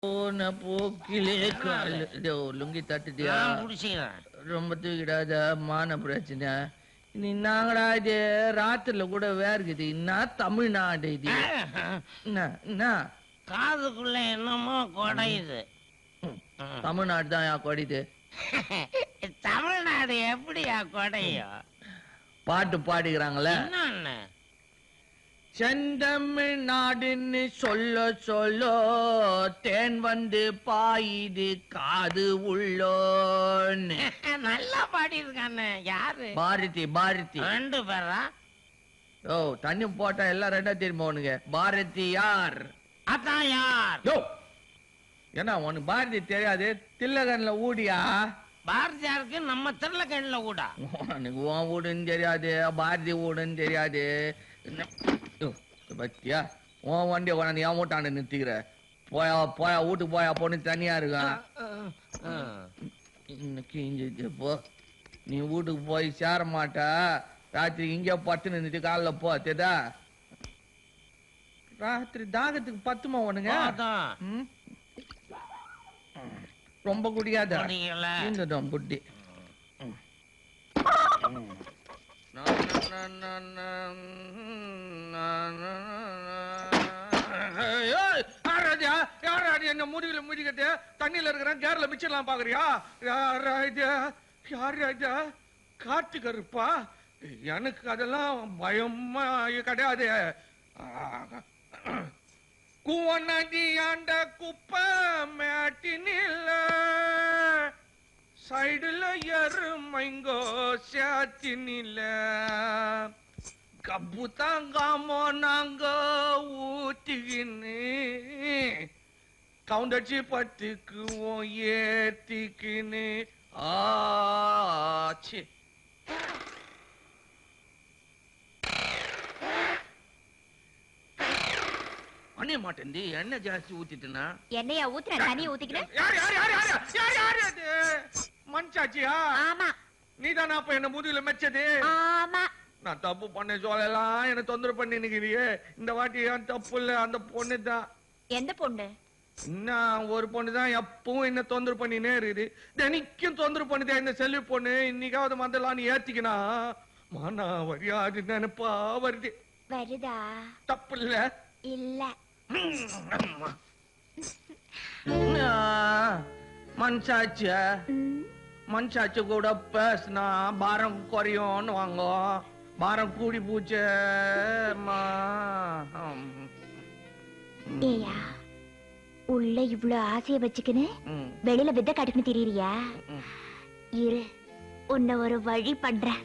போன போக்கிலே கால் லுங்கி தட்டுட்டியா? ரொம்ப தூக்கிடாத மான பிரச்சனை. நீ நாங்கடா இது ராத்திரில கூட வேர்க்குது. என்ன தமிழ்நாடு இது? என்ன காதுக்குள்ள என்னமோ கொடையுது. தமிழ்நாடு தான் கொடையுது. தமிழ்நாடு எப்படியா கொடையும்? பாட்டு பாடிக்கிறாங்களே என்ன செந்தமிழ்நாடுன்னு சொல்ல சொல்ல தேன் வந்து பாயுது காது உள்ளோன்னு. நல்லா பாடி இருக்கானே. யாரு? பாரதி. பாரதி ரெண்டு பேரா? ஓ தண்ணி போட்டா எல்லாம் ரெண்டா தெரியுமா உனக்கு? பாரதி யார்? அதான் யார்? யோ என்ன உனக்கு பாரதி தெரியாது? தில்லகன்ல ஊடியா? பாரதியாருக்கு நம்ம திருளக்கண்ணில ஊடா? உனக்கு உன் வீடுன்னு தெரியாது, பாரதி வீடுன்னு தெரியாது. பத்தியா உன் வண்டியை கொண்டாந்து என் வீட்டாண்டு நிறுத்திக்கிற. போயா போயா வீட்டுக்கு போயா பொண்ணு தனியா இருக்கான். இன்னைக்கு இங்க போ. நீ வீட்டுக்கு போய் சேர மாட்டா. ராத்திரி இங்க பத்து நின்றுட்டு காலைல போ. தேதா ராத்திரி தாகத்துக்கு பத்துமா உனங்க? ரொம்ப குடியாத இந்த புட்டி. என்ன முடிவுல முடிக்கிட்டு தண்ணியில இருக்கிறேன். கேரள மிச்சலாம் பாக்குறியா? யார் காட்டு கருப்பா? எனக்கு அதெல்லாம் பயமா கிடையாது. குவநதி ஆண்ட குப்பை மேட்டினில்ல சைடுல எருமைங்கோ சாத்தினில்ல கப்பு தாங்காமோ நாங்க ஊத்திக்கின்னு கவுண்டச்சி பத்துக்குவோம் ஏத்திக்கின்னு ஆச்சு. அணிய மாட்டேன். என்ன ஜாஸ்தி ஊத்திட்டுனா என்னையா ஊத்துற? தனியா ஊத்திக்கிறேன். மஞ்சாச்சியா? ஆமா. நீதானா அப்ப என்ன முதுகுல மெச்சது? ஆமா. நான் தப்பு பண்ண சொல்லலாம் என்ன தொந்தரவு பண்ணி நிக்கிறியே. இந்த வாட்டி ஏன் தப்பு இல்ல, அந்த பொண்ணு தான். எந்த பொண்ணு? இன்னும் ஒரு பொண்ணு தான் எப்பவும் என்ன தொந்தரவு பண்ணினே இருக்குது. தினைக்கும் தொந்தரவு பண்ணுதே இந்த செல்வி பொண்ணு. இன்னைக்காவது மந்தலான்னு ஏத்திக்கினா மானா வரியாது நினைப்பா வருது. வருதா? தப்பு இல்ல. இல்ல. மனசாச்சு மனசாச்சு கூட பேசினா பாரம் குறையும்னு வாங்க. பாரம் கூடி பூச்ச. ஏயா உள்ள இவ்வளவு ஆசைய வச்சுக்கின்னு வெளியில வித்த காட்டுக்குன்னு தெரியறியா? இரு உன்னை ஒரு வழி பண்றேன்.